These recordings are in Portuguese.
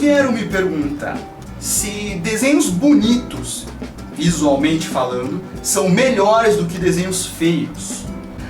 quero me perguntar se desenhos bonitos, visualmente falando, são melhores do que desenhos feios.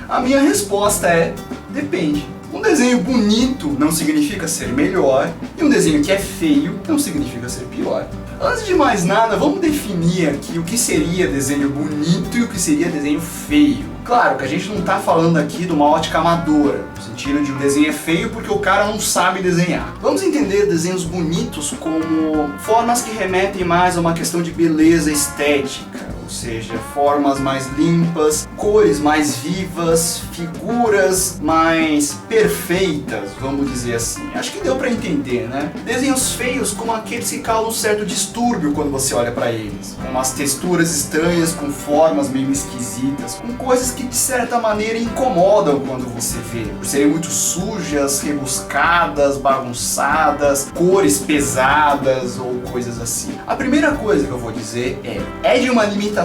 A minha resposta é: depende. Um desenho bonito não significa ser melhor, e um desenho que é feio não significa ser pior. Antes de mais nada, vamos definir aqui o que seria desenho bonito e o que seria desenho feio. Claro que a gente não está falando aqui de uma ótica amadora, no sentido de um desenho é feio porque o cara não sabe desenhar. Vamos entender desenhos bonitos como formas que remetem mais a uma questão de beleza estética, ou seja, formas mais limpas, cores mais vivas, figuras mais perfeitas, vamos dizer assim. Acho que deu pra entender, né? Desenhos feios como aqueles que causam um certo distúrbio quando você olha pra eles, com umas texturas estranhas, com formas meio esquisitas, com coisas que de certa maneira incomodam quando você vê, por serem muito sujas, rebuscadas, bagunçadas, cores pesadas ou coisas assim. A primeira coisa que eu vou dizer é de uma limitação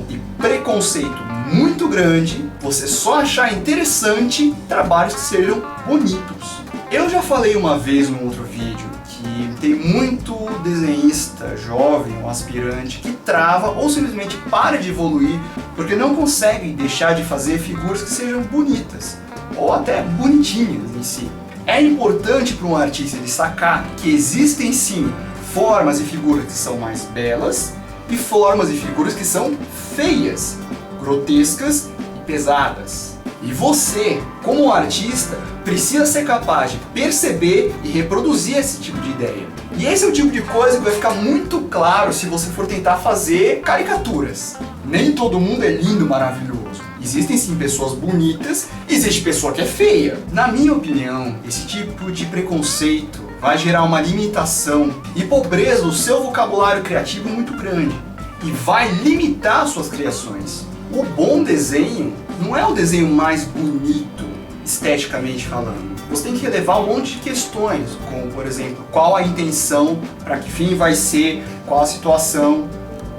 e preconceito muito grande você só achar interessante trabalhos que sejam bonitos. Eu já falei uma vez num outro vídeo que tem muito desenhista jovem ou aspirante que trava ou simplesmente para de evoluir porque não consegue deixar de fazer figuras que sejam bonitas ou até bonitinhas em si. É importante para um artista destacar que existem sim formas e figuras que são mais belas e formas e figuras que são feias, grotescas e pesadas. E você, como artista, precisa ser capaz de perceber e reproduzir esse tipo de ideia. E esse é o tipo de coisa que vai ficar muito claro se você for tentar fazer caricaturas. Nem todo mundo é lindo, maravilhoso. Existem sim pessoas bonitas, existe pessoa que é feia. Na minha opinião, esse tipo de preconceito vai gerar uma limitação e pobreza do seu vocabulário criativo muito grande e vai limitar suas criações. O bom desenho não é o desenho mais bonito, esteticamente falando. Você tem que relevar um monte de questões, como por exemplo, qual a intenção, para que fim vai ser, qual a situação.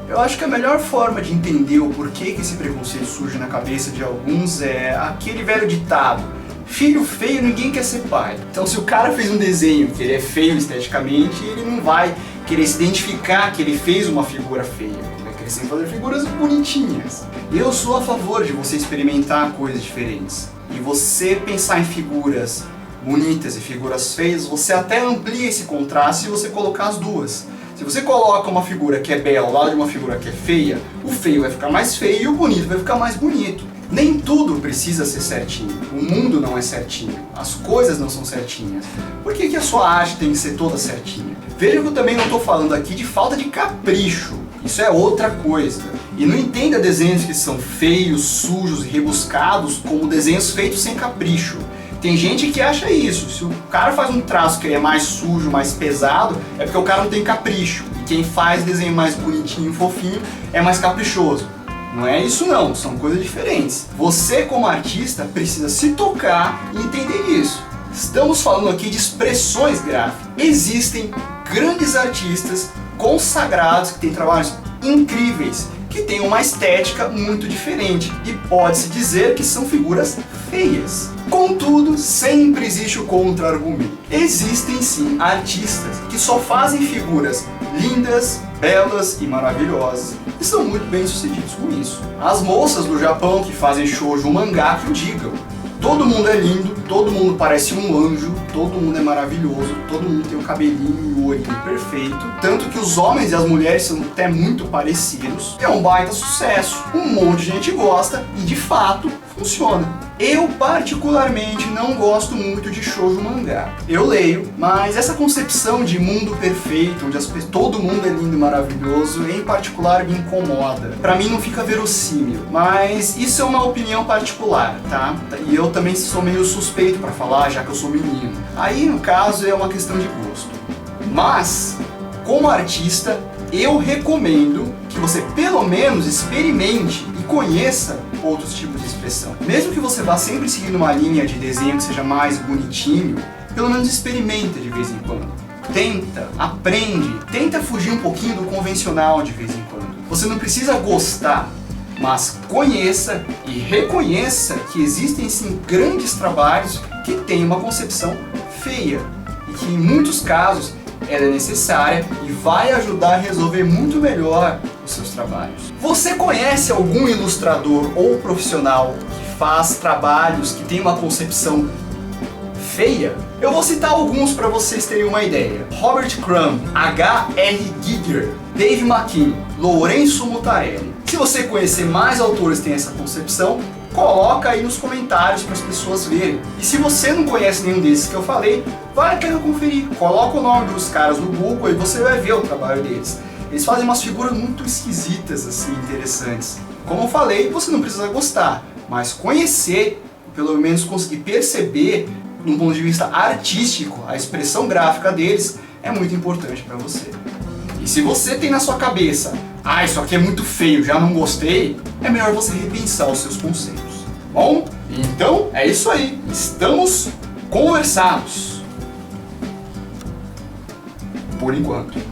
Eu acho que a melhor forma de entender o porquê que esse preconceito surge na cabeça de alguns é aquele velho ditado: filho feio ninguém quer ser pai. Então se o cara fez um desenho que ele é feio esteticamente, ele não vai querer se identificar que ele fez uma figura feia. Ele vai querer sempre fazer figuras bonitinhas. Eu sou a favor de você experimentar coisas diferentes. E você pensar em figuras bonitas e figuras feias, você até amplia esse contraste se você colocar as duas. Se você coloca uma figura que é bela ao lado de uma figura que é feia, o feio vai ficar mais feio e o bonito vai ficar mais bonito. Nem tudo precisa ser certinho. O mundo não é certinho. As coisas não são certinhas. Por que a sua arte tem que ser toda certinha? Veja que eu também não estou falando aqui de falta de capricho. Isso é outra coisa. E não entenda desenhos que são feios, sujos e rebuscados como desenhos feitos sem capricho. Tem gente que acha isso. Se o cara faz um traço que é mais sujo, mais pesado, é porque o cara não tem capricho. E quem faz desenho mais bonitinho, fofinho, é mais caprichoso. Não é isso não, são coisas diferentes. Você como artista precisa se tocar e entender isso. Estamos falando aqui de expressões gráficas. Existem grandes artistas consagrados que têm trabalhos incríveis, que têm uma estética muito diferente e pode-se dizer que são figuras feias. Contudo, sempre existe o contra-argumento. Existem sim artistas que só fazem figuras lindas, belas e maravilhosas e são muito bem sucedidos com isso. As moças do Japão que fazem shoujo mangá que o digam. Todo mundo é lindo, todo mundo parece um anjo, todo mundo é maravilhoso, todo mundo tem o cabelinho e o olhinho perfeito. Tanto que os homens e as mulheres são até muito parecidos. É um baita sucesso, um monte de gente gosta e de fato funciona. Eu particularmente não gosto muito de shoujo mangá. Eu leio, mas essa concepção de mundo perfeito, onde todo mundo é lindo e maravilhoso, em particular me incomoda. Pra mim não fica verossímil, mas isso é uma opinião particular, tá? E eu também sou meio suspeito pra falar, já que eu sou menino. Aí, no caso, é uma questão de gosto. Mas, como artista, eu recomendo que você pelo menos experimente e conheça outros tipos de expressão. Mesmo que você vá sempre seguindo uma linha de desenho que seja mais bonitinho, pelo menos experimenta de vez em quando. Tenta, aprende, tenta fugir um pouquinho do convencional de vez em quando. Você não precisa gostar, mas conheça e reconheça que existem sim grandes trabalhos que têm uma concepção feia e que em muitos casos ela é necessária e vai ajudar a resolver muito melhor os seus trabalhos. Você conhece algum ilustrador ou profissional que faz trabalhos que tem uma concepção feia? Eu vou citar alguns para vocês terem uma ideia. Robert Crumb, H.R. Giger, Dave McKean, Lourenço Mutarelli. Se você conhecer mais autores que têm essa concepção, coloca aí nos comentários para as pessoas verem. E se você não conhece nenhum desses que eu falei, vale a pena conferir. Coloca o nome dos caras no Google e você vai ver o trabalho deles. Eles fazem umas figuras muito esquisitas, assim, interessantes. Como eu falei, você não precisa gostar, mas conhecer, pelo menos conseguir perceber, de um ponto de vista artístico, a expressão gráfica deles é muito importante para você. E se você tem na sua cabeça, isso aqui é muito feio, já não gostei, é melhor você repensar os seus conceitos. Bom, então é isso aí, estamos conversados. Por enquanto.